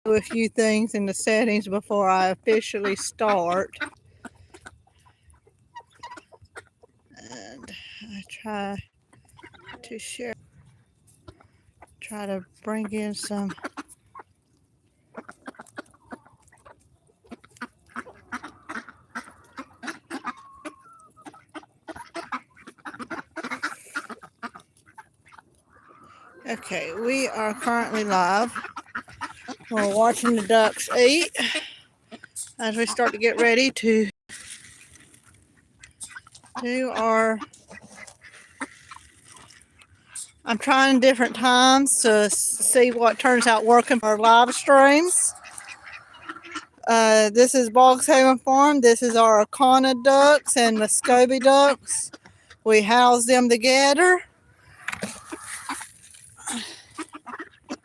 do a few things in the settings before I officially start. And I to share, try to bring in some. Okay, we are currently live. We're watching the ducks eat as we start to get ready to do our. I'm trying different times to see what turns out working for our live streams. This is BoggsHavenFarm. This is our Akana ducks and Muscovy ducks. We house them together.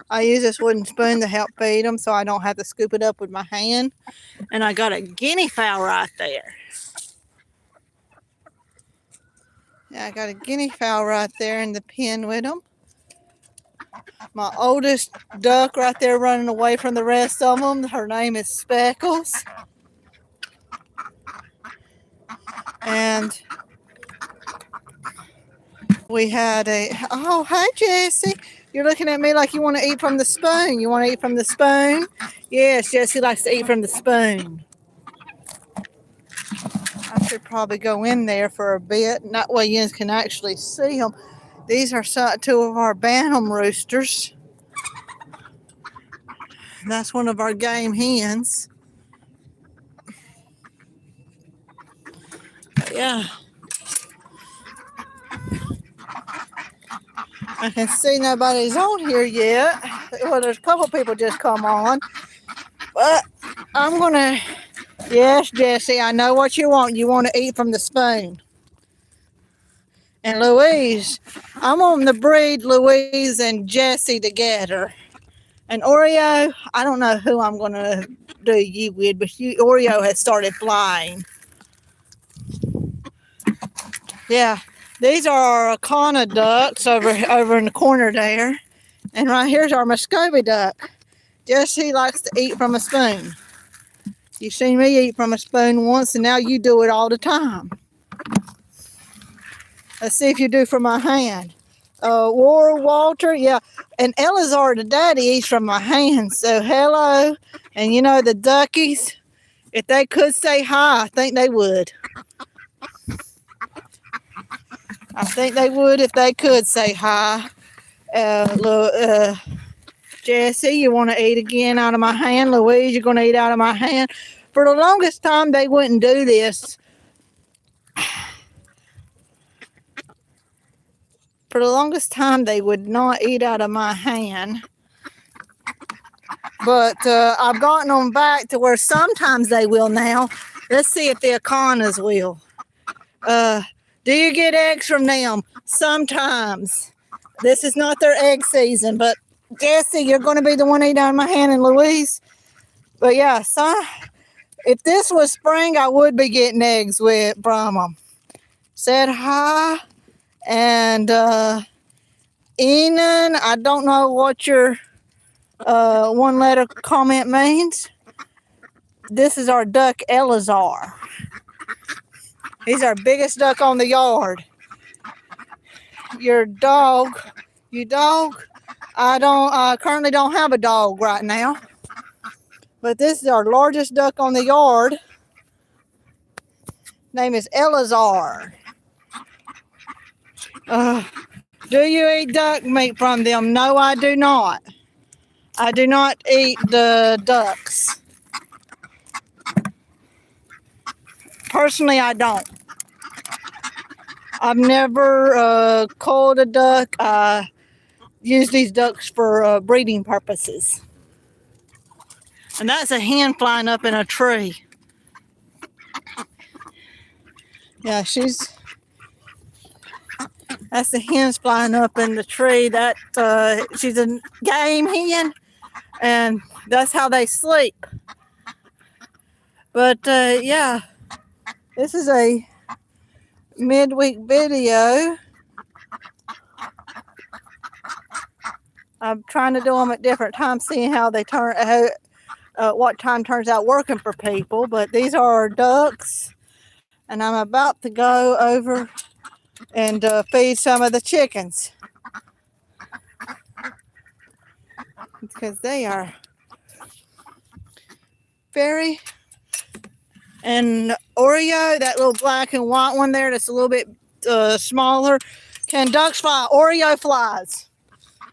I use this wooden spoon to help feed them so I don't have to scoop it up with my hand. And I got a guinea fowl right there. Yeah, I got a guinea fowl right there in the pen with them. My oldest duck right there running away from the rest of them. Her name is Speckles. And we had oh, hi, Jessie. You're looking at me like you want to eat from the spoon. You want to eat from the spoon? Yes, Jessie likes to eat from the spoon. I should probably go in there for a bit. And that way you can actually see them. These are two of our bantam roosters. That's one of our game hens. But yeah. I can see nobody's on here yet. Well, there's a couple people just come on. But I'm going to... Yes, Jessie, I know what you want. You want to eat from the spoon. And Louise, I'm on to breed Louise and Jessie together. And Oreo, I don't know who I'm going to do you with, but Oreo has started flying. Yeah, these are our Akana ducks over in the corner there. And right here's our Muscovy duck. Jessie likes to eat from a spoon. You've seen me eat from a spoon once, and now you do it all the time. Let's see if you do from my hand. Walter, yeah. And Eleazar, the daddy, eats from my hand. So hello. And you know the duckies, if they could say hi, I think they would. I think they would if they could say hi. Jessie, you want to eat again out of my hand? Louise, you're going to eat out of my hand? For the longest time, they wouldn't do this. For the longest time, they would not eat out of my hand. But I've gotten them back to where sometimes they will now. Let's see if the Akanas will. Do you get eggs from them? Sometimes. This is not their egg season, but Jessie, you're going to be the one eating out of my hand, and Louise. But yeah, if this was spring, I would be getting eggs from them. Said hi. And Enon, I don't know what your one-letter comment means. This is our duck, Eleazar. He's our biggest duck on the yard. Your dog, I currently don't have a dog right now. But this is our largest duck on the yard. Name is Eleazar. Do you eat duck meat from them? No, I do not. I do not eat the ducks. Personally, I don't. I've never culled a duck. I use these ducks for breeding purposes. And that's a hen flying up in a tree. Yeah, that's the hens flying up in the tree. She's a game hen, and that's how they sleep. But yeah, this is a midweek video. I'm trying to do them at different times, seeing how they turn, what time turns out working for people, but these are our ducks, and I'm about to go over and feed some of the chickens because they are very. And Oreo, that little black and white one there that's a little bit smaller, can ducks fly? Oreo flies.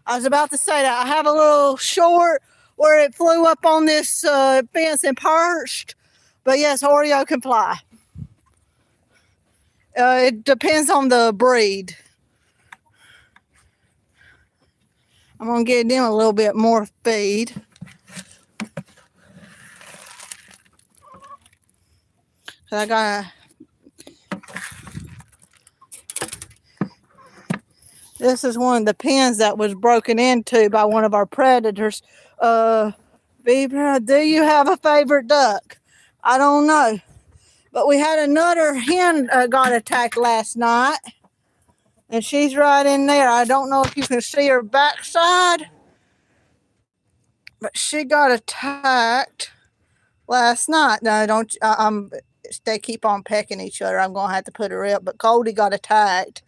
I was about to say that. I have a little short where it flew up on this fence and perched. But yes, Oreo can fly. It depends on the breed. I'm going to give them a little bit more feed. I got this is one of the pens that was broken into by one of our predators. Beaver, do you have a favorite duck? I don't know. But we had another hen got attacked last night. And she's right in there. I don't know if you can see her backside. But she got attacked last night. No, don't. They keep on pecking each other. I'm going to have to put her up. But Goldie got attacked.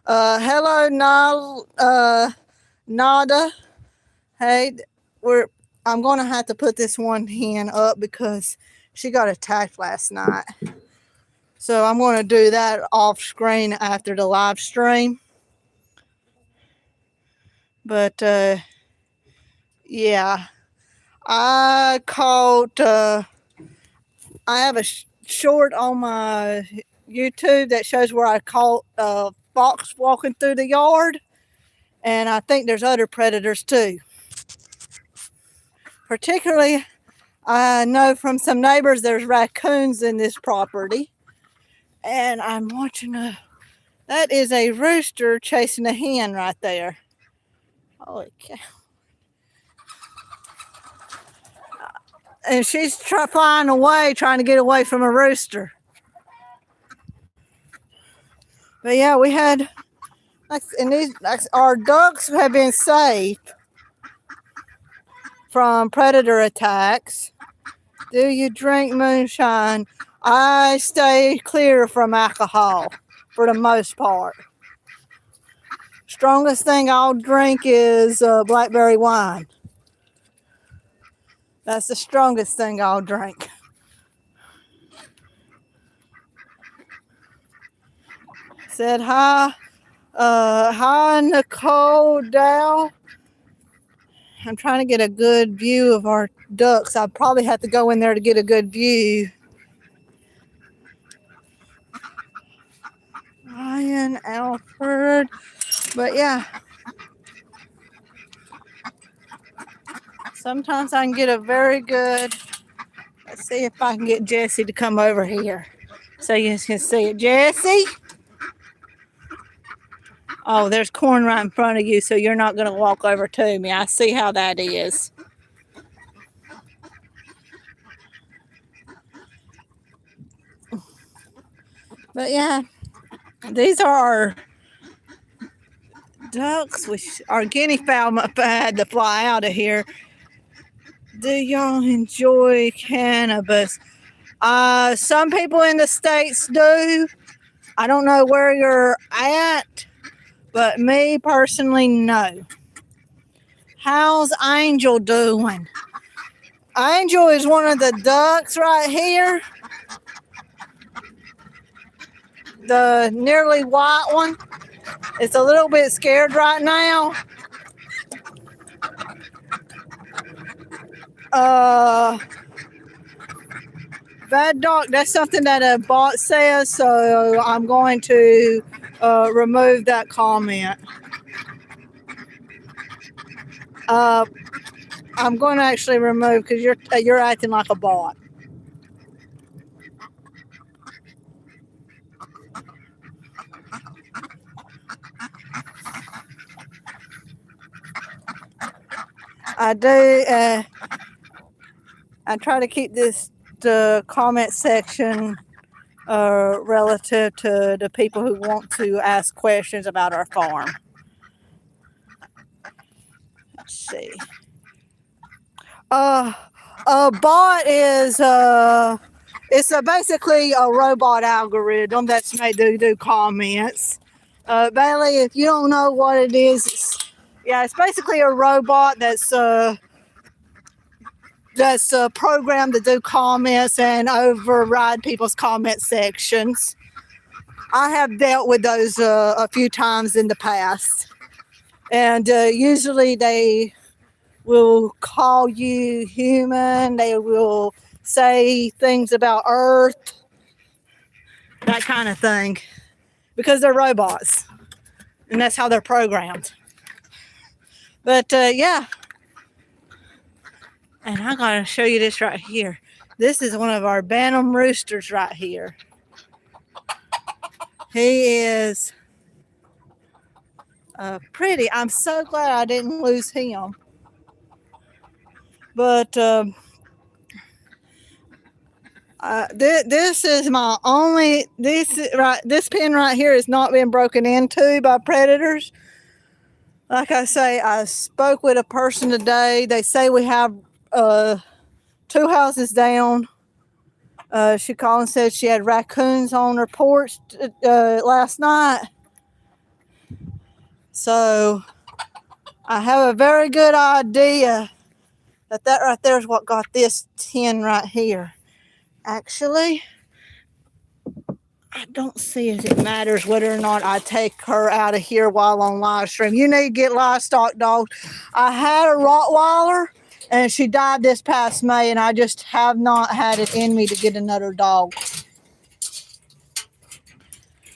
Hello, Nada. Hey, I'm going to have to put this one hen up because she got attacked last night. So I'm going to do that off screen after the live stream. But, yeah. I caught, I have a short on my YouTube that shows where I caught a fox walking through the yard. And I think there's other predators too. Particularly, I know from some neighbors there's raccoons in this property. And I'm watching that is a rooster chasing a hen right there. Holy cow. And she's flying away, trying to get away from a rooster. But yeah, we had, our ducks have been safe from predator attacks. Do you drink moonshine? I stay clear from alcohol for the most part. Strongest thing I'll drink is blackberry wine. That's the strongest thing I'll drink. Said hi. Hi, Nicole Dow. I'm trying to get a good view of our ducks. I probably have to go in there to get a good view. Ryan, Alfred. But yeah. Sometimes I can get a very good. Let's see if I can get Jesse to come over here so you can see it. Jesse? Oh, there's corn right in front of you, so you're not going to walk over to me. I see how that is. But yeah, these are our ducks. Our guinea fowl must have had to fly out of here. Do y'all enjoy cannabis? Some people in the States do. I don't know where you're at, but me personally, no. How's Angel doing? Angel is one of the ducks right here. The nearly white one. It's a little bit scared right now. Bad dog, that's something that a bot says, so I'm going to remove that comment. I'm going to actually remove because you're acting like a bot. I do. I try to keep the comment section relative to the people who want to ask questions about our farm. Let's see. A bot is it's basically a robot algorithm that's made to do comments. Bailey, if you don't know what it is, it's basically a robot that's programmed to do comments and override people's comment sections. I have dealt with those a few times in the past, and usually they will call you human. They will say things about Earth, that kind of thing, because they're robots, and that's how they're programmed. But yeah, and I gotta show you this right here. This is one of our Bantam roosters right here. He is pretty. I'm so glad I didn't lose him. But this is my only. This pen right here has not been broken into by predators. Like I say, I spoke with a person today. They say we have 2 houses down. She called and said she had raccoons on her porch last night. So I have a very good idea that right there is what got this 10 right here. Actually, I don't see as it matters whether or not I take her out of here while on live stream. You need to get livestock dogs. I had a Rottweiler and she died this past May, and I just have not had it in me to get another dog.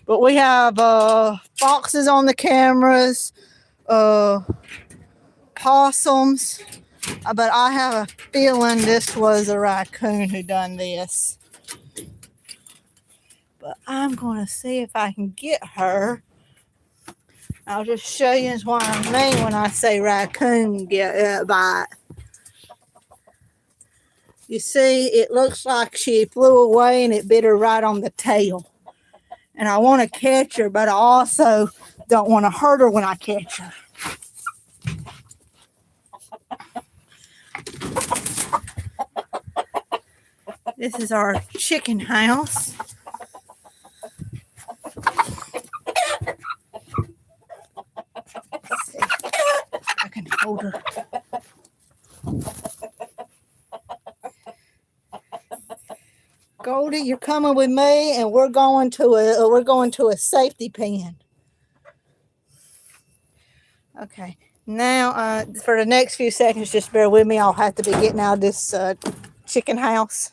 But we have foxes on the cameras, possums, but I have a feeling this was a raccoon who done this. But I'm going to see if I can get her. I'll just show you what I mean when I say raccoon bite. You see, it looks like she flew away and it bit her right on the tail. And I want to catch her, but I also don't want to hurt her when I catch her. This is our chicken house. Let's see. I can hold her. Goldie, you're coming with me, and we're going to a safety pen. Okay. Now, for the next few seconds, just bear with me. I'll have to be getting out of this chicken house.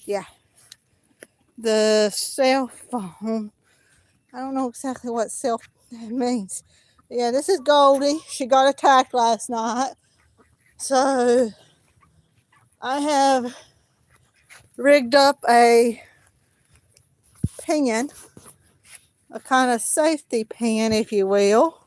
Yeah. The cell phone. I don't know exactly what cell phone means. Yeah, this is Goldie. She got attacked last night. So I have rigged up a pen, a kind of safety pen, if you will.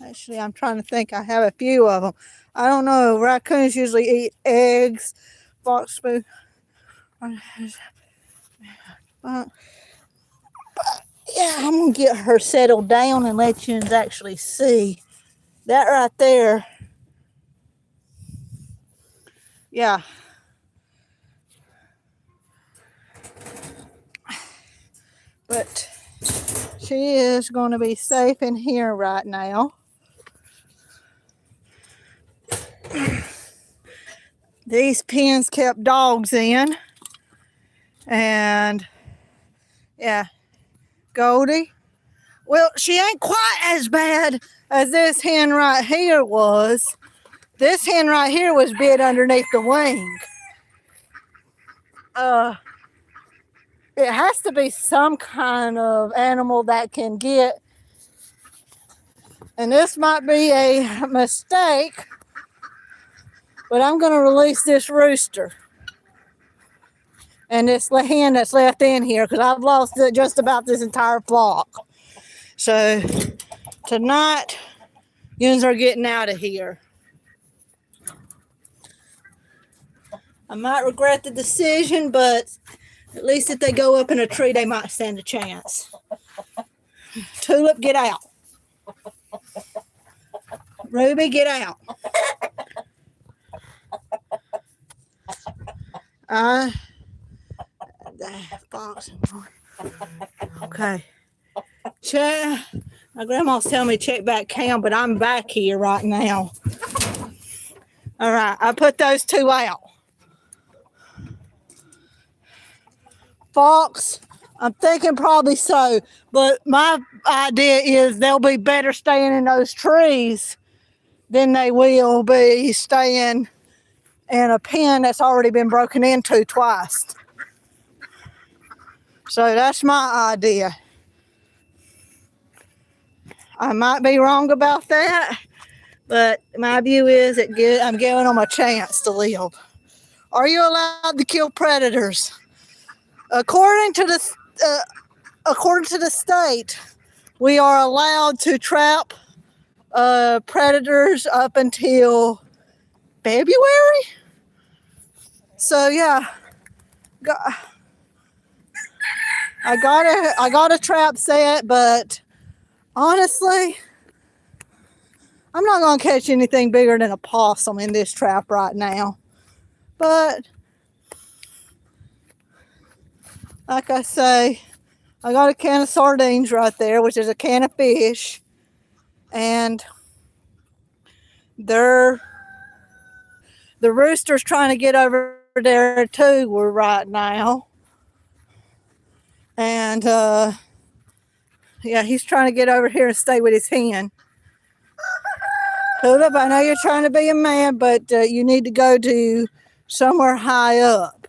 Actually, I'm trying to think. I have a few of them. I don't know. Raccoons usually eat eggs, fox food. Yeah, I'm going to get her settled down and let you actually see. That right there. Yeah. But she is going to be safe in here right now. These pens kept dogs in. And yeah, Goldie. Well, she ain't quite as bad as this hen right here was. This hen right here was bit underneath the wing. It has to be some kind of animal that can get, and this might be a mistake, but I'm going to release this rooster and this hen that's left in here, because I've lost just about this entire flock. So tonight, yous are getting out of here. I might regret the decision, but At least if they go up in a tree, they might stand a chance. Tulip, get out. Ruby, get out. Fox. Okay. Check. My grandma's telling me to check back cam, but I'm back here right now. All right, I put those two out. Fox, I'm thinking probably so, but my idea is they'll be better staying in those trees than they will be staying in a pen that's already been broken into twice. So that's my idea. I might be wrong about that, but my view is that I'm giving them a chance to live. Are you allowed to kill predators? According to the state, we are allowed to trap predators up until February. So yeah, I got a trap set, but honestly, I'm not gonna catch anything bigger than a possum in this trap right now. But like I say, I got a can of sardines right there, which is a can of fish, and the rooster's trying to get over there too right now. And yeah, he's trying to get over here and stay with his hen. Tulip, I know you're trying to be a man, but you need to go to somewhere high up.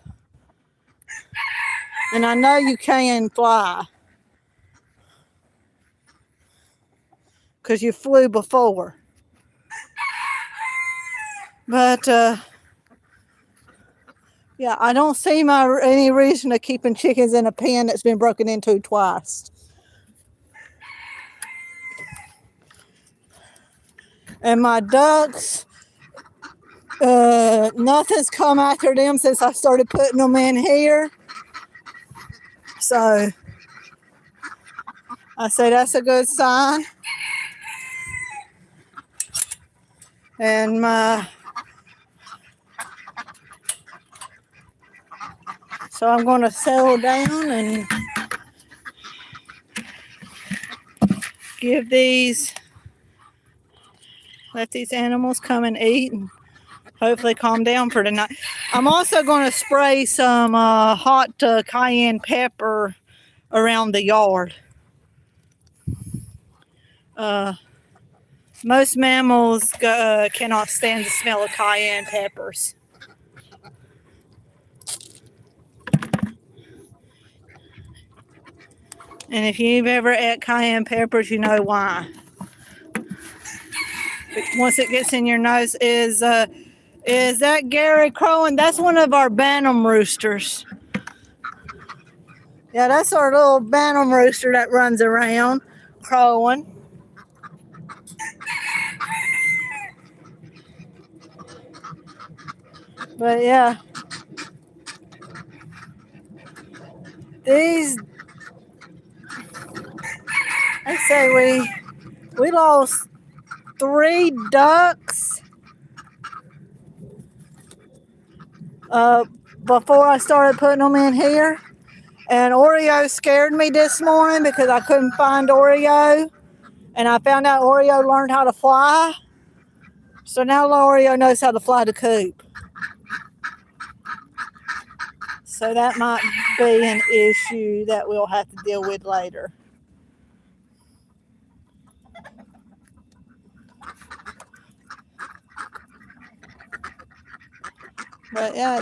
And I know you can fly, because you flew before. But yeah, I don't see any reason of keeping chickens in a pen that's been broken into twice. And my ducks, nothing's come after them since I started putting them in here. So I say that's a good sign. And so I'm going to settle down and let these animals come and eat and hopefully calm down for tonight. I'm also going to spray some hot cayenne pepper around the yard. Most mammals cannot stand the smell of cayenne peppers. And if you've ever ate cayenne peppers, you know why. Once it gets in your nose, is that Gary crowing? That's one of our Bantam roosters. Yeah, that's our little Bantam rooster that runs around crowing. But yeah, I say we lost 3 ducks before I started putting them in here. And Oreo scared me this morning because I couldn't find Oreo. And I found out Oreo learned how to fly. So now Oreo knows how to fly the coop. So that might be an issue that we'll have to deal with later. But yeah,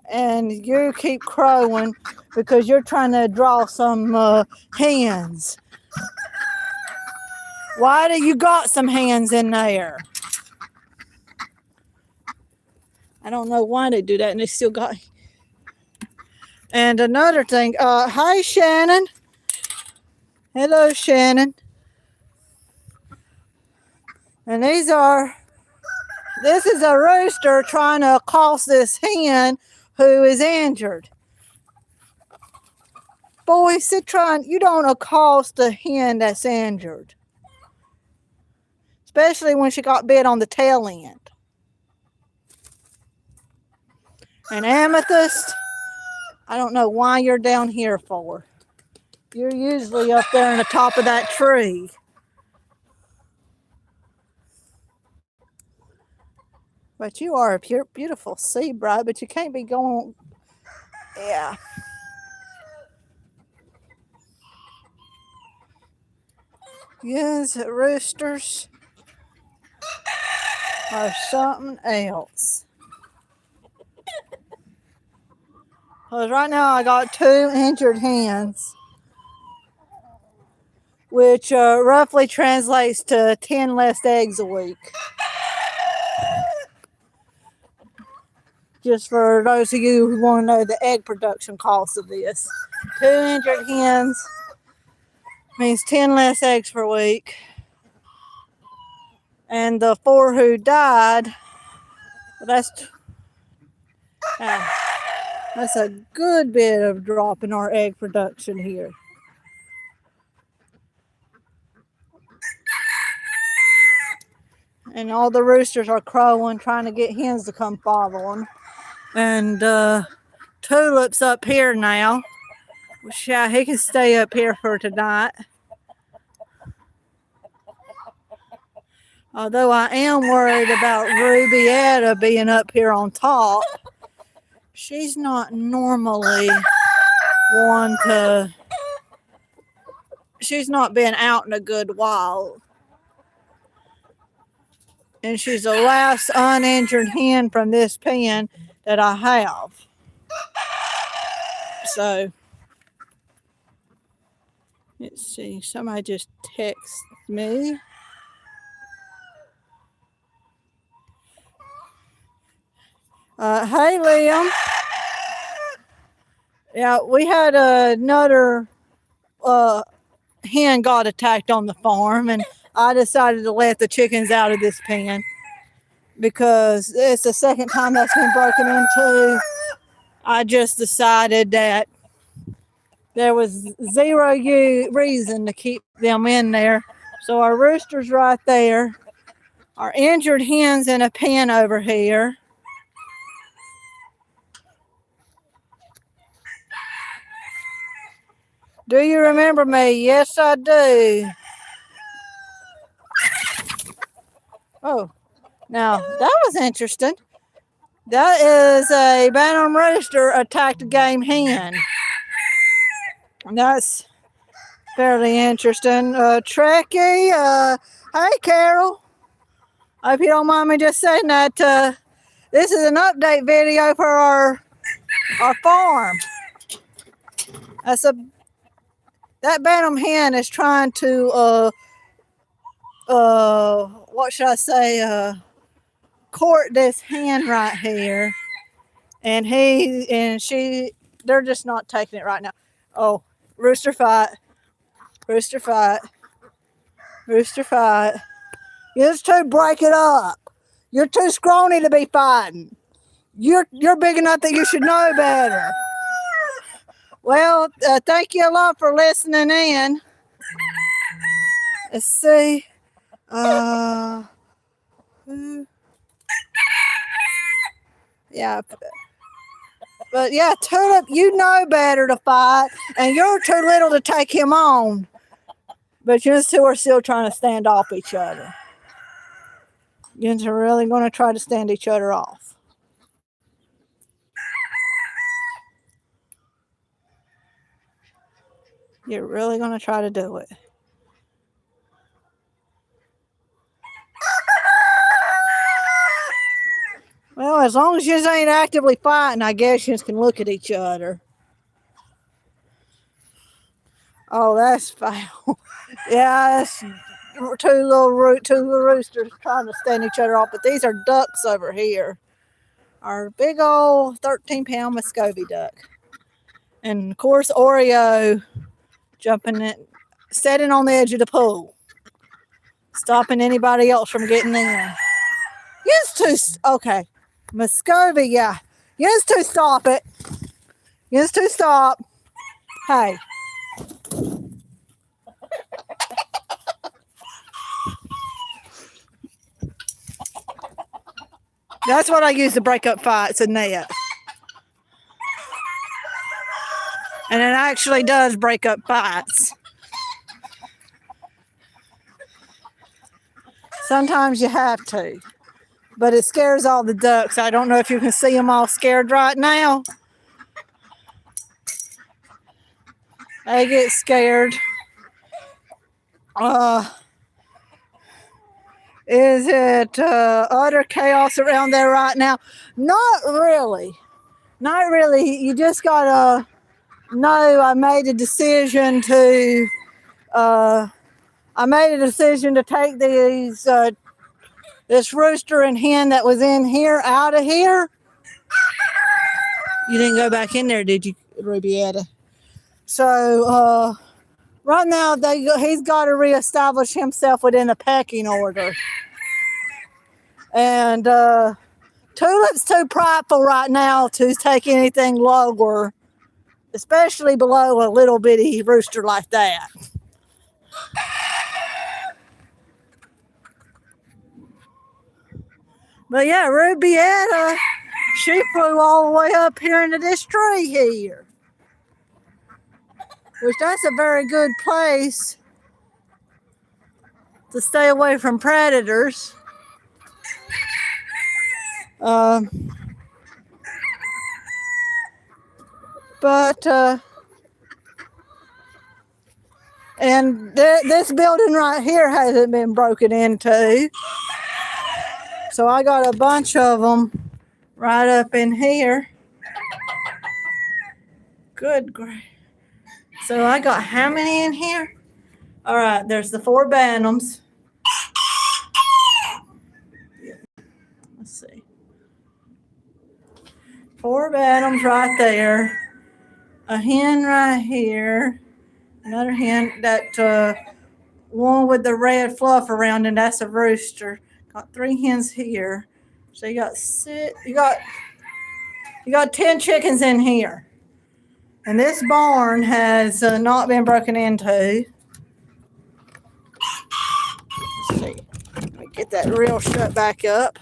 and you keep crowing because you're trying to draw some hens. Why do you got some hens in there? I don't know why they do that, and they still got. And another thing, hi Shannon. Hello Shannon. And this is a rooster trying to accost this hen who is injured. Boy, Citron, you don't accost a hen that's injured. Especially when she got bit on the tail end. And Amethyst, I don't know why you're down here for. You're usually up there in the top of that tree. But you are a pure, beautiful seabright, but you can't be going, yeah. Yes, roosters are something else. Because right now I got 2 injured hens, which roughly translates to 10 less eggs a week. Just for those of you who want to know the egg production cost of this. 2 injured hens means 10 less eggs per week. And the 4 who died, that's a good bit of drop in our egg production here. And all the roosters are crowing, trying to get hens to come follow them. And Tulip's up here now. Yeah, he can stay up here for tonight. Although I am worried about Rubietta being up here on top. She's not normally one to... She's not been out in a good while. And she's the last uninjured hen from this pen that I have. So, let's see. Somebody just texted me. Hey, Liam. Yeah, we had another hen got attacked on the farm, and I decided to let the chickens out of this pen because it's the second time that's been broken into. I just decided that there was zero reason to keep them in there. So our rooster's right there. Our injured hen's in a pen over here. Do you remember me? Yes, I do. Oh, now that was interesting. That is a bantam rooster attacked a game hen. That's fairly interesting. Trekkie, hey, Carol. I hope you don't mind me just saying that this is an update video for our farm. That bantam hen is trying to what should I say, court this hen right here, and they're just not taking it right now. Oh, rooster fight. You just two break it up. You're too scrawny to be fighting. You're big enough that you should know better. Well, thank you a lot for listening in. Let's see. Yeah. But yeah, Tulip, you know better to fight, and you're too little to take him on. But you two are still trying to stand off each other. You two are really going to try to stand each other off. You're really going to try to do it. Well, as long as you ain't actively fighting, I guess you can look at each other. Oh, that's foul. Yeah, that's two little roosters trying to stand each other off. But these are ducks over here. Our big old 13-pound Muscovy duck. And, of course, Oreo jumping in, sitting on the edge of the pool. Stopping anybody else from getting in. Used to, okay. Muscovy, yeah. Yes, to stop it. Yes, to stop. Hey. That's what I use to break up fights, a net. And it actually does break up fights. Sometimes you have to. But it scares all the ducks. I don't know if you can see them all scared right now. They get scared. Is it utter chaos around there right now? Not really. Not really. You just gotta know I made a decision to take these this rooster and hen that was in here out of here. You didn't go back in there, did you, Rubietta? So right now he's got to reestablish himself within a pecking order. And Tulip's too prideful right now to take anything lower, especially below a little bitty rooster like that. But yeah, Rubietta, she flew all the way up here into this tree here, which that's a very good place to stay away from predators. And this building right here hasn't been broken into. So I got a bunch of them right up in here. Good grief. So I got how many in here? All right, there's the 4 bantams. Let's see. 4 bantams right there. A hen right here. Another hen, that one with the red fluff around, and that's a rooster. Got 3 hens here. So you got 6. You got 10 chickens in here. And this barn has not been broken into. Let's see. Let me get that reel shut back up.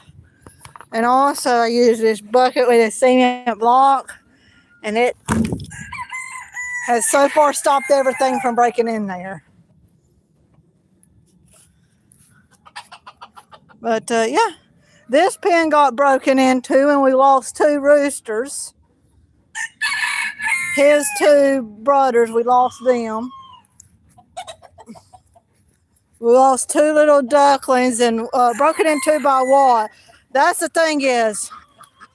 And also I use this bucket with a cement block, and it has so far stopped everything from breaking in there. But yeah, this pen got broken into and we lost 2 roosters. His 2 brothers, we lost them. We lost 2 little ducklings, and broken into by what? That's the thing is,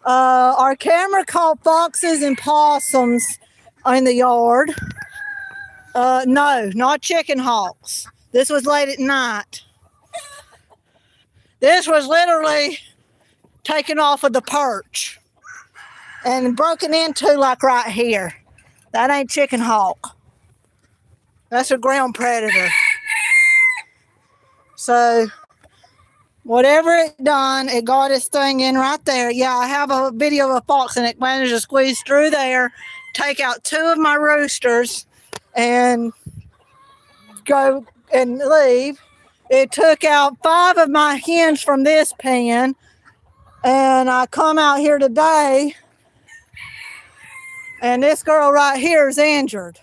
our camera caught foxes and possums in the yard. No, not chicken hawks. This was late at night. This was literally taken off of the perch and broken into like right here. That ain't chicken hawk. That's a ground predator. So whatever it done, it got its thing in right there. Yeah, I have a video of a fox, and it managed to squeeze through there, take out 2 of my roosters, and go and leave. It took out 5 of my hens from this pen, and I come out here today, and this girl right here is injured.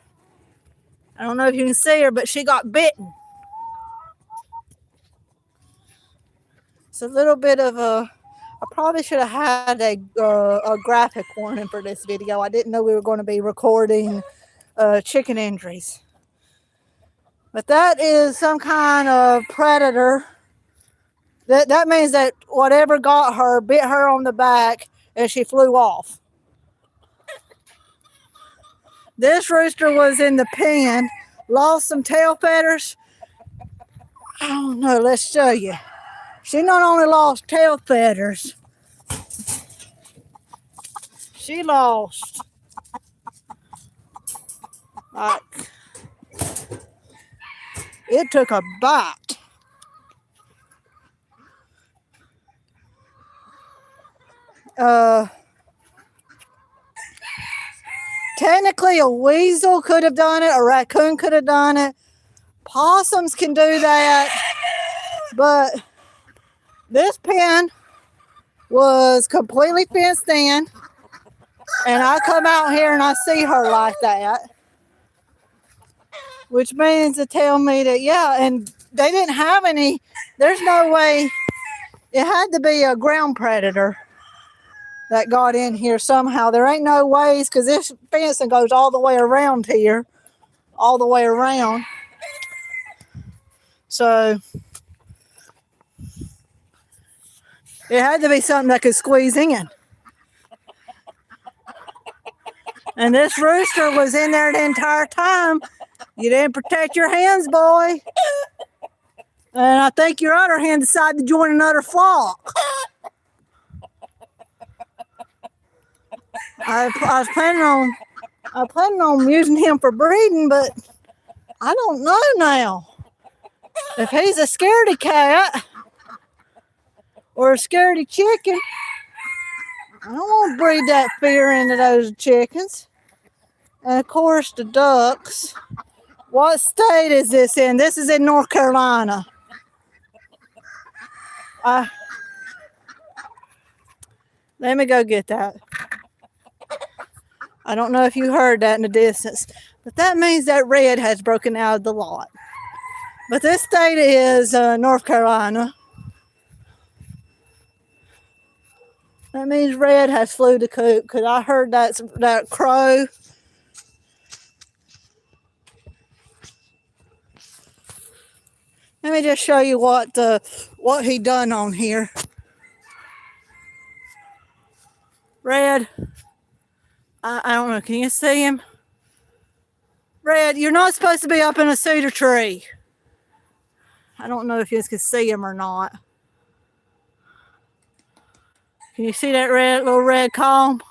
I don't know if you can see her, but she got bitten. It's a little bit of a, I probably should have had a graphic warning for this video. I didn't know we were going to be recording chicken injuries. But that is some kind of predator. That means that whatever got her bit her on the back and she flew off. This rooster was in the pen, lost some tail feathers. I don't know, let's show you. She not only lost tail feathers, she lost like, it took a bite. technically a weasel could have done it, a raccoon could have done it. Possums can do that, but this pen was completely fenced in, and I come out here and I see her like that, which means to tell me that, yeah, and they didn't have any, there's no way, it had to be a ground predator that got in here somehow. There ain't no ways, because this fencing goes all the way around here, all the way around. So it had to be something that could squeeze in. And this rooster was in there the entire time. You didn't protect your hens, boy. And I think your other hen decided to join another flock. I was planning on using him for breeding, but I don't know now. If he's a scaredy cat or a scaredy chicken, I don't want to breed that fear into those chickens. And of course, the ducks. What state is this in? This is in North Carolina. Let me go get that. I don't know if you heard that in the distance, but that means that red has broken out of the lot. But this state is North Carolina. That means red has flew the coop, because I heard that crow. Let me just show you what he done on here. Red, I don't know, can you see him? Red, you're not supposed to be up in a cedar tree. I don't know if you can see him or not. Can you see that little red comb?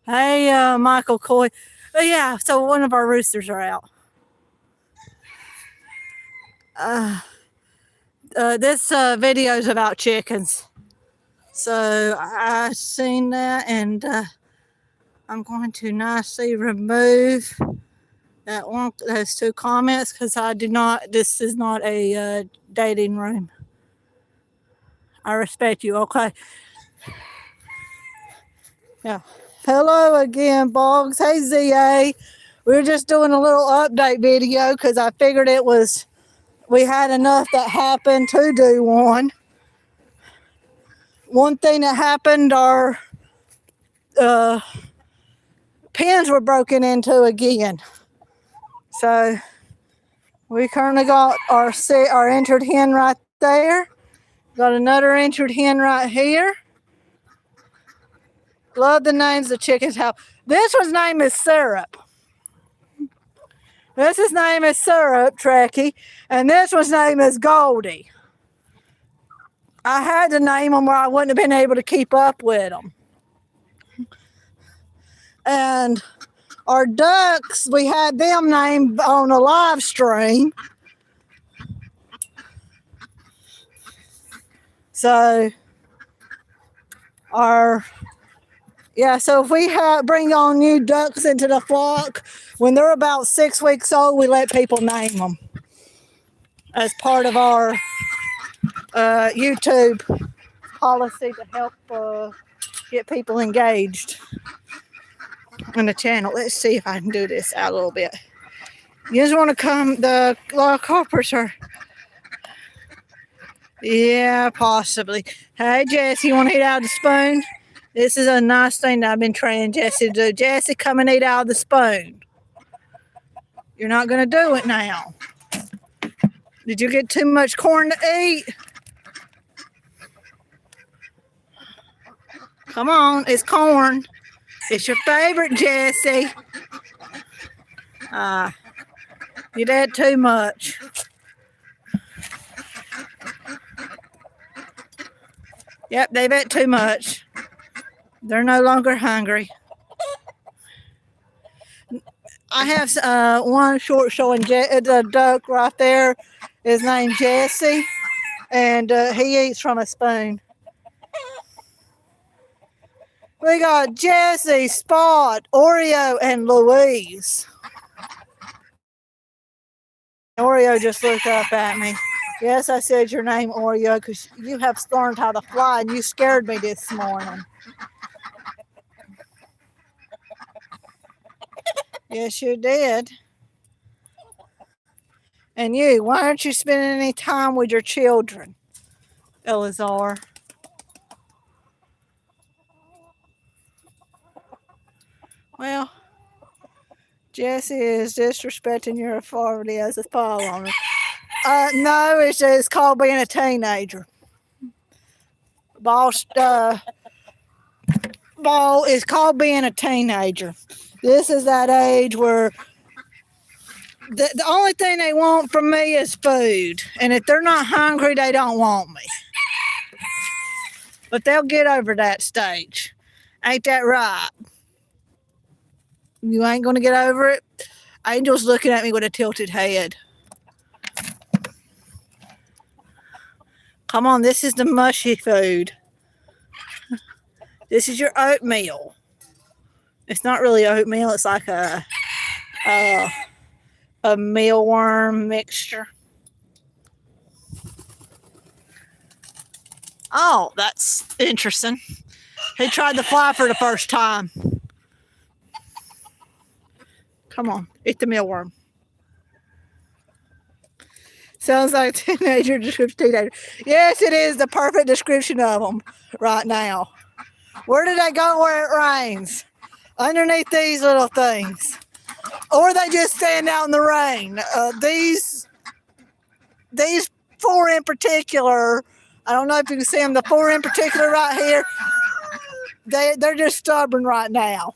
Hey, Michael Coy. Oh, yeah, so one of our roosters are out. This video is about chickens. So I seen that, and I'm going to nicely remove those two comments, because this is not a dating room. I respect you, okay? Yeah. Hello again, Boggs. Hey, ZA. We were just doing a little update video, because I figured we had enough that happened to do one. One thing that happened, our pens were broken into again. So we currently got our entered hen right there. Got another entered hen right here. Love the names the chickens have. This one's name is Syrup. This one's name is Syrup, Trekkie. And this one's name is Goldie. I had to name them, or I wouldn't have been able to keep up with them. And our ducks, we had them named on a live stream. So so if we bring on new ducks into the flock, when they're about 6 weeks old, we let people name them as part of our YouTube policy to help get people engaged on the channel. Let's see if I can do this out a little bit. You just want to come, the carpers are, yeah, possibly. Hey, Jesse, you want to eat out of the spoon? This is a nice thing that I've been training Jesse to do. Jesse, come and eat out of the spoon. You're not going to do it now. Did you get too much corn to eat? Come on, it's corn. It's your favorite, Jesse. You did too much. Yep, they've ate too much. They're no longer hungry. I have one short showing the duck right there. His name's Jesse, and he eats from a spoon. We got Jessie, Spot, Oreo, and Louise. Oreo just looked up at me. Yes, I said your name, Oreo, because you have learned how to fly, and you scared me this morning. Yes, you did. And you, why aren't you spending any time with your children, Elazar? Well, Jesse is disrespecting your authority as a father owner. No, it's called being a teenager. Ball is called being a teenager. This is that age where the only thing they want from me is food. And if they're not hungry, they don't want me. But they'll get over that stage. Ain't that right? You ain't going to get over it? Angel's looking at me with a tilted head. Come on, this is the mushy food. This is your oatmeal. It's not really oatmeal. It's like a mealworm mixture. Oh, that's interesting. He tried to fly for the first time. Come on, eat the mealworm. Sounds like a teenager description. Teenager. Yes, it is the perfect description of them right now. Where do they go where it rains? Underneath these little things. Or they just stand out in the rain. These four in particular, I don't know if you can see them, the four in particular right here, they're just stubborn right now.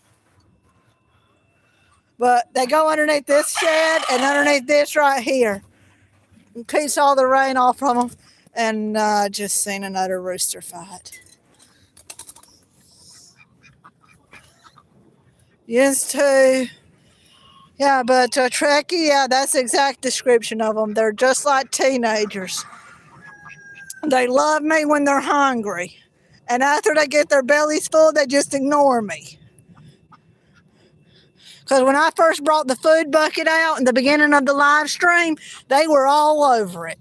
But they go underneath this shed and underneath this right here. It keeps all the rain off of them. And just seen another rooster fight. Yes, too. Yeah, but Trekkie, yeah, that's the exact description of them. They're just like teenagers. They love me when they're hungry. And after they get their bellies full, they just ignore me. Because when I first brought the food bucket out in the beginning of the live stream, they were all over it.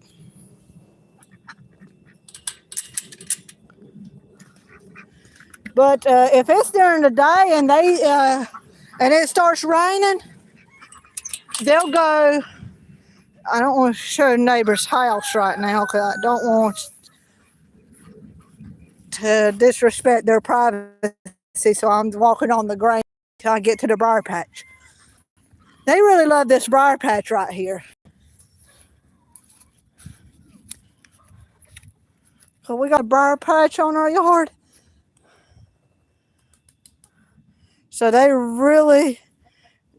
But if it's during the day and it starts raining, they'll go. I don't want to show neighbor's house right now because I don't want to disrespect their privacy. So I'm walking on the ground till I get to the briar patch. They really love this briar patch right here. So we got a briar patch on our yard. So they really,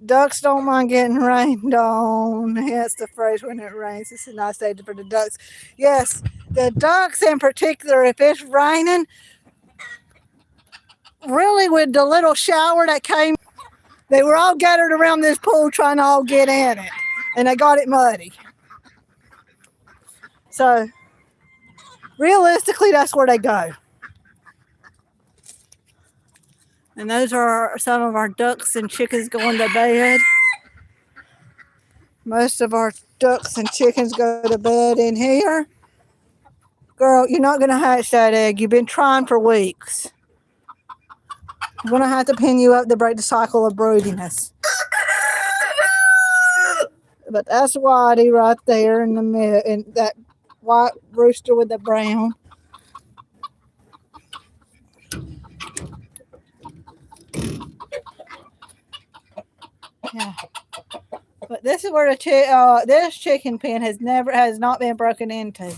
ducks don't mind getting rained on. That's the phrase when it rains. It's a nice day for the ducks. Yes, the ducks in particular, if it's raining, really with the little shower that came, they were all gathered around this pool trying to all get in it. And they got it muddy. So, realistically, that's where they go. And those are some of our ducks and chickens going to bed. Most of our ducks and chickens go to bed in here. Girl, you're not going to hatch that egg. You've been trying for weeks. I'm going to have to pin you up to break the cycle of broodiness. But that's Whitey right there in the middle, and that white rooster with the brown. Yeah. But this is where this chicken pen has not been broken into.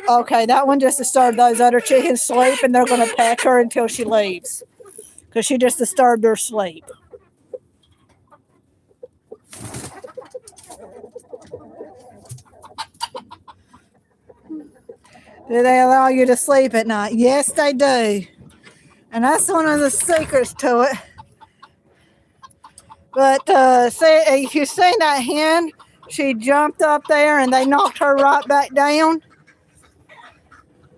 Okay, that one just disturbed those other chickens' sleep, and they're going to peck her until she leaves. Because she just disturbed their sleep. Do they allow you to sleep at night? Yes, they do. And that's one of the secrets to it. But if you seen that hen, she jumped up there and they knocked her right back down.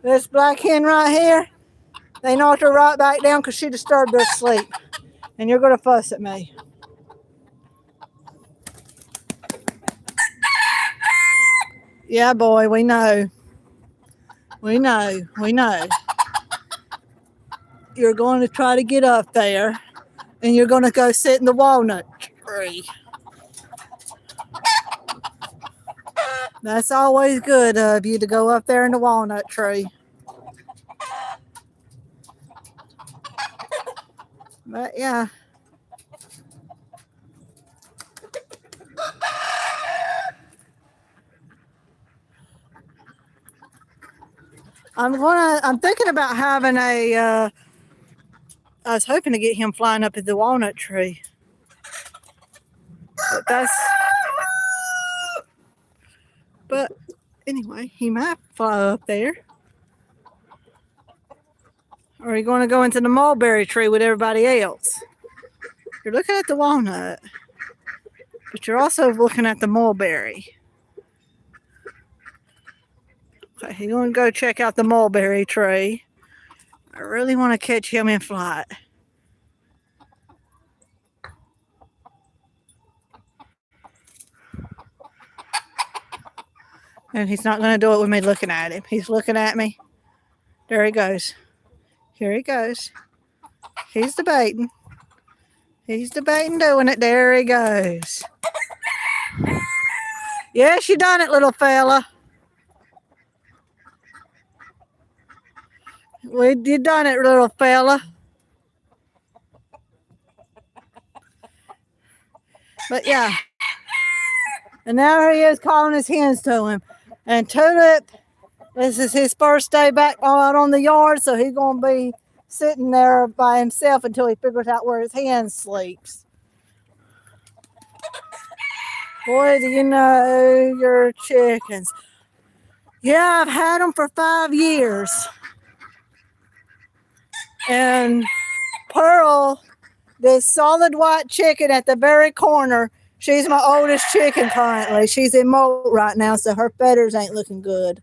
This black hen right here, they knocked her right back down because she disturbed their sleep. And you're going to fuss at me. Yeah, boy, we know. We know. We know. You're going to try to get up there, and you're going to go sit in the walnut tree. That's always good of you to go up there in the walnut tree. But yeah. I'm thinking about having I was hoping to get him flying up at the walnut tree. But anyway, he might fly up there. Or are you going to go into the mulberry tree with everybody else? You're looking at the walnut, but you're also looking at the mulberry. Okay, you're going to go check out the mulberry tree. I really want to catch him in flight. And he's not going to do it with me looking at him. He's looking at me. There he goes. Here he goes. He's debating. He's debating doing it. There he goes. Yes, you done it, little fella. You done it, little fella. But yeah. And now he is calling his hens to him. And Tulip, this is his first day back out on the yard, so he's going to be sitting there by himself until he figures out where his hen sleeps. Boy, do you know your chickens. Yeah, I've had them for 5 years. And Pearl, this solid white chicken at the very corner, she's my oldest chicken currently. She's in molt right now, so her feathers ain't looking good.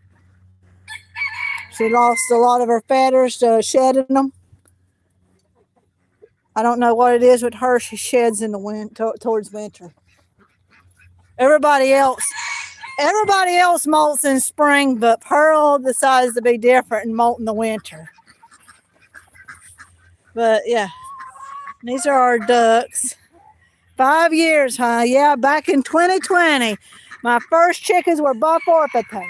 She lost a lot of her feathers to shedding them. I don't know what it is with her. She sheds in the winter, towards winter. Everybody else molts in spring, but Pearl decides to be different and molt in the winter. But yeah, these are our ducks. 5 years, huh? Yeah, back in 2020, my first chickens were buff orpingtons.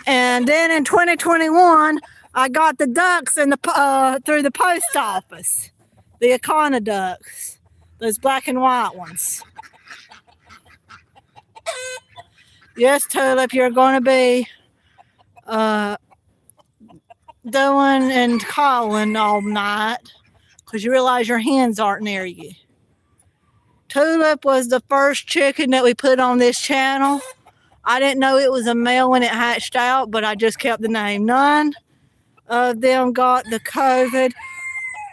And then in 2021, I got the ducks in the through the post office, the Icona ducks, those black and white ones. Yes, Tulip, you're going to be doing and calling all night because you realize your hens aren't near you. Tulip was the first chicken that we put on this channel. I didn't know it was a male when it hatched out, but I just kept the name. None of them got the COVID.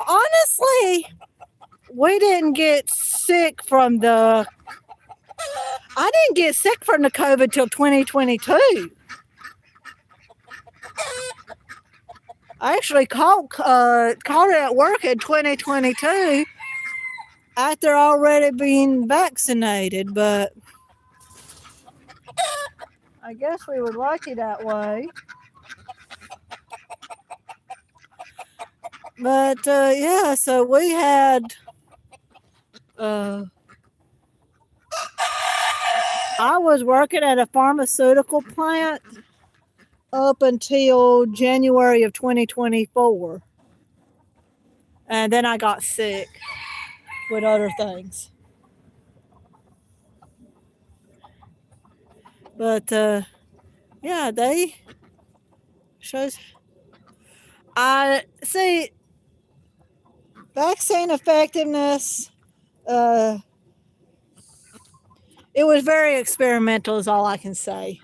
Honestly, we didn't get sick from the... I didn't get sick from the COVID till 2022. I actually caught it at work in 2022 after already being vaccinated, but I guess we were lucky that way. But yeah, so we had I was working at a pharmaceutical plant up until January of 2024. And then I got sick with other things. But yeah, they shows. I see vaccine effectiveness. It was very experimental, is all I can say.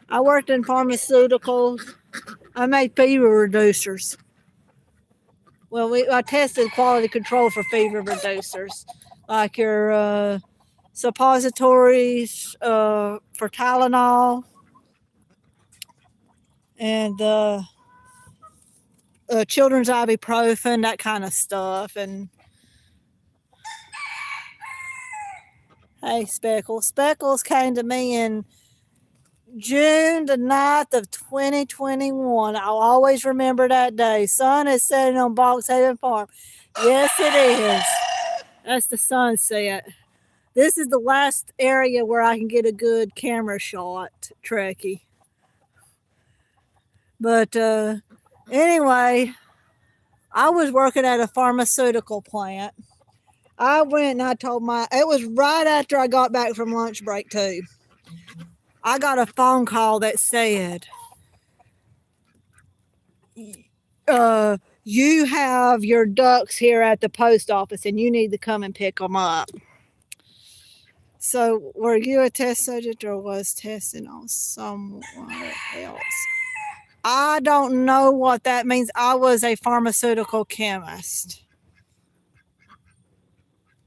I worked in pharmaceuticals. I made fever reducers. Well, I tested quality control for fever reducers, like your suppositories for Tylenol, and children's ibuprofen, that kind of stuff. And hey, Speckles came to me in June the 9th of 2021. I'll always remember that day. Sun is setting on BoggsHavenFarm. Yes, it is. That's the sunset. This is the last area where I can get a good camera shot, Trekkie. But anyway, I was working at a pharmaceutical plant. I went and I told it was right after I got back from lunch break too. I got a phone call that said, you have your ducks here at the post office and you need to come and pick them up. So were you a test subject or was testing on someone else? I don't know what that means. I was a pharmaceutical chemist.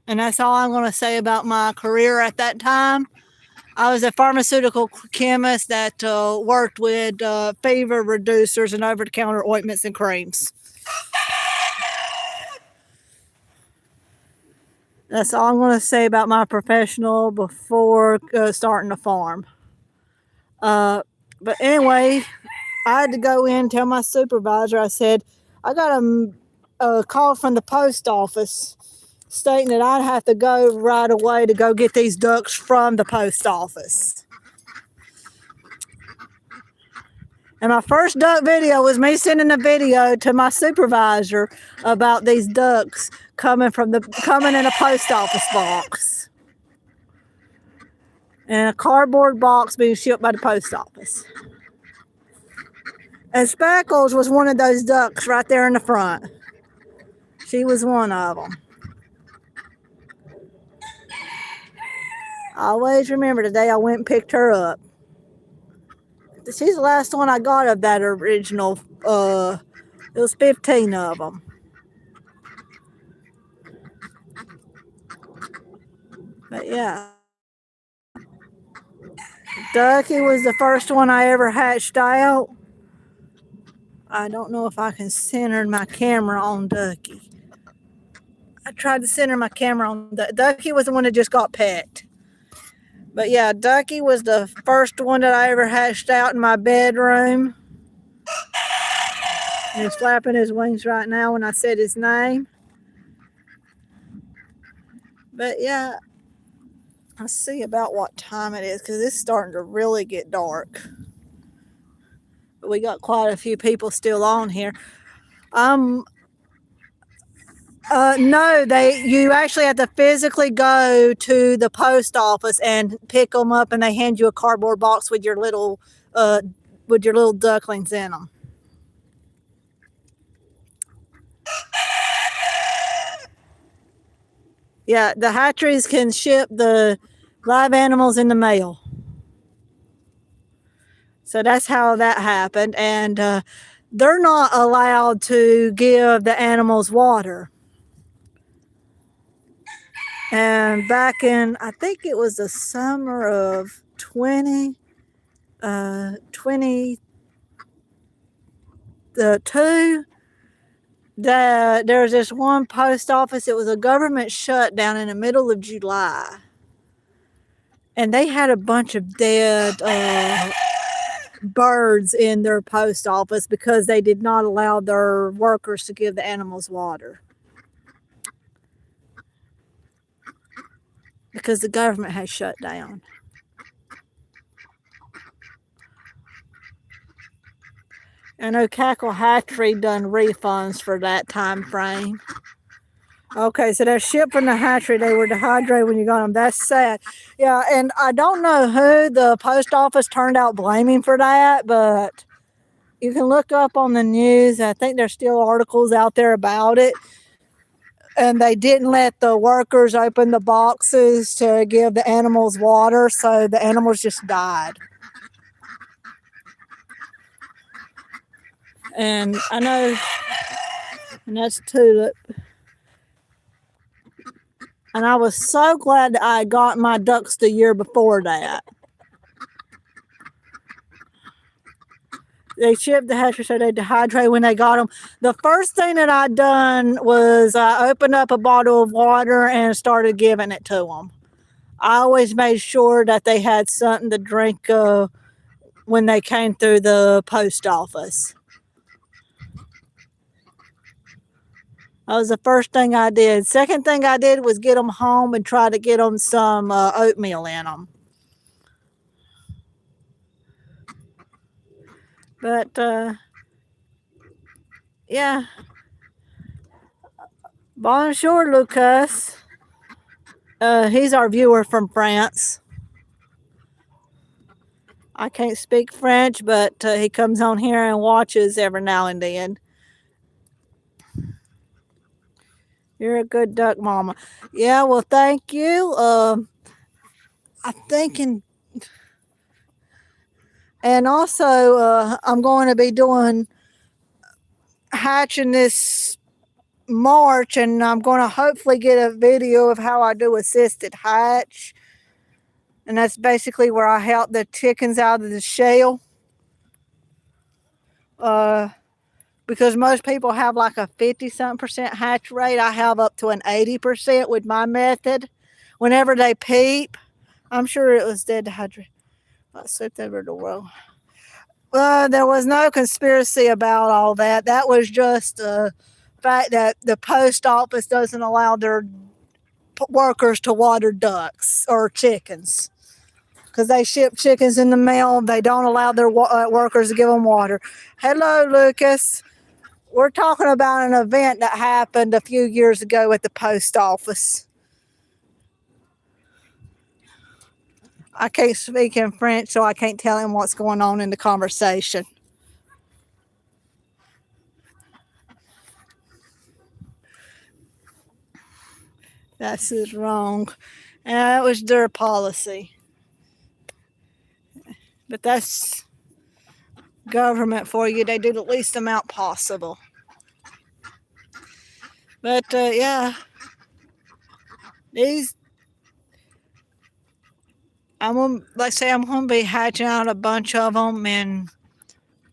And that's all I'm going to say about my career at that time. I was a pharmaceutical chemist that worked with fever reducers and over-the-counter ointments and creams. That's all I'm going to say about my professional before starting the farm. But anyway, I had to go in and tell my supervisor, I said, I got a call from the post office stating that I'd have to go right away to go get these ducks from the post office. And my first duck video was me sending a video to my supervisor about these ducks coming in a post office box. And a cardboard box being shipped by the post office. And Speckles was one of those ducks right there in the front. She was one of them. I always remember the day I went and picked her up. She's the last one I got of that original. It was 15 of them. But yeah. Ducky was the first one I ever hatched out. I don't know if I can center my camera on Ducky. I tried to center my camera on Ducky was the one that just got pecked. But yeah, Ducky was the first one that I ever hatched out in my bedroom. And he's flapping his wings right now when I said his name. But yeah, let's see about what time it is because it's starting to really get dark. But we got quite a few people still on here. No, you actually have to physically go to the post office and pick them up, and they hand you a cardboard box with your little ducklings in them. Yeah, the hatcheries can ship the live animals in the mail. So that's how that happened, and they're not allowed to give the animals water. And back in, I think it was the summer of 2022, there was this one post office. It was a government shutdown in the middle of July. And they had a bunch of dead birds in their post office because they did not allow their workers to give the animals water. Because the government has shut down. I know Cackle Hatchery done refunds for that time frame. Okay, so they're shipped from the hatchery. They were dehydrated when you got them. That's sad. Yeah, and I don't know who the post office turned out blaming for that, but you can look up on the news. I think there's still articles out there about it. And they didn't let the workers open the boxes to give the animals water, so the animals just died. And I know, and that's Tulip. And I was so glad that I got my ducks the year before that. They shipped the hatchery so they dehydrate when they got them. The first thing that I done was I opened up a bottle of water and started giving it to them. I always made sure that they had something to drink when they came through the post office. That was the first thing I did. Second thing I did was get them home and try to get them some oatmeal in them. But yeah. Bonjour, Lucas. He's our viewer from France. I can't speak French, but he comes on here and watches every now and then. You're a good duck mama. Yeah, well, thank you. I'm thinking, and also I'm going to be doing hatching this March, and I'm going to hopefully get a video of how I do assisted hatch. And that's basically where I help the chickens out of the shell. Because most people have like a 50-something% hatch rate. I have up to an 80% with my method. Whenever they peep, I'm sure it was dead dehydrated. I slipped over the world. There was no conspiracy about all that. That was just the fact that the post office doesn't allow their workers to water ducks or chickens. Because they ship chickens in the mail, they don't allow their workers to give them water. Hello, Lucas. We're talking about an event that happened a few years ago at the post office. I can't speak in French, so I can't tell him what's going on in the conversation. That's wrong. And that was their policy. But that's government for you. They do the least amount possible. But yeah, I'm gonna be hatching out a bunch of them in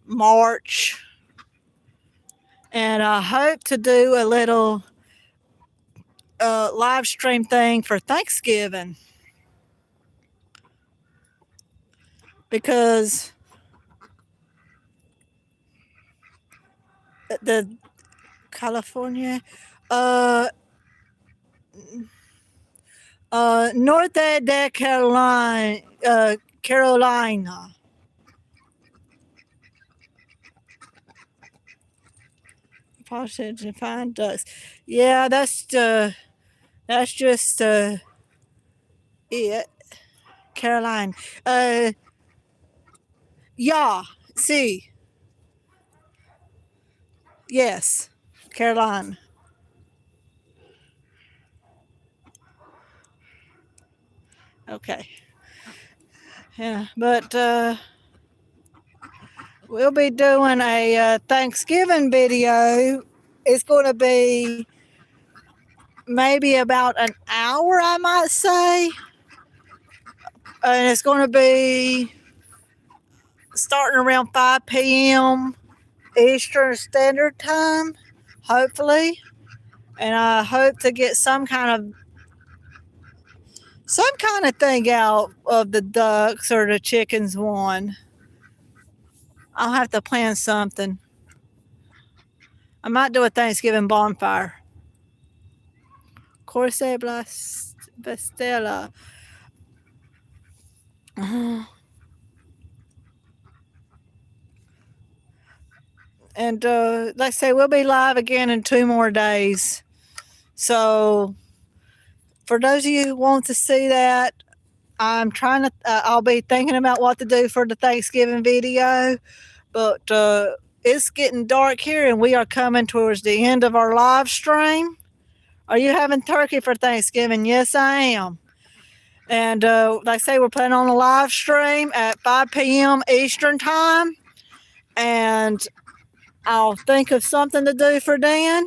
March, and I hope to do a little live stream thing for Thanksgiving, because the California, North de Carolina. Possibly to find ducks. Yeah, that's just it. Caroline. Yeah. See. Yes. Caroline. Okay. Yeah, but we'll be doing a Thanksgiving video. It's going to be maybe about an hour, I might say. And it's going to be starting around 5 p.m. Eastern Standard Time, hopefully. And I hope to get some kind of thing out of the ducks or the chickens one. I'll have to plan something. I might do a Thanksgiving bonfire. Corse Bastella. And like I say, we'll be live again in 2 more days. So for those of you who want to see that, I'm trying to, I'll be thinking about what to do for the Thanksgiving video. But it's getting dark here and we are coming towards the end of our live stream. Are you having turkey for Thanksgiving? Yes, I am. And like I say, we're planning on a live stream at 5 p.m. Eastern Time. And I'll think of something to do for Dan.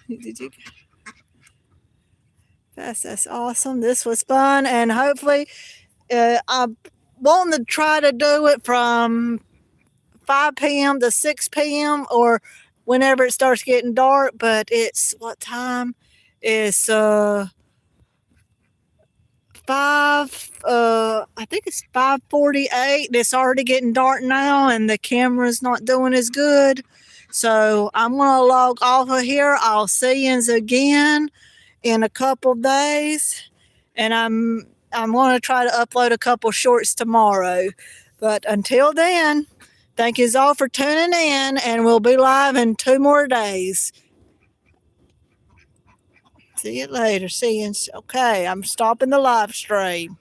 Did you? That's awesome. This was fun, and hopefully, I want to try to do it from 5 p.m. to 6 p.m. or whenever it starts getting dark. But it's what time? It's I think it's 5:48. It's already getting dark now, and the camera's not doing as good. So I'm gonna log off of here. I'll see you again in a couple days, and I'm gonna try to upload a couple shorts tomorrow. But until then, thank you all for tuning in, and we'll be live in 2 more days. See you later. See you. Okay, I'm stopping the live stream.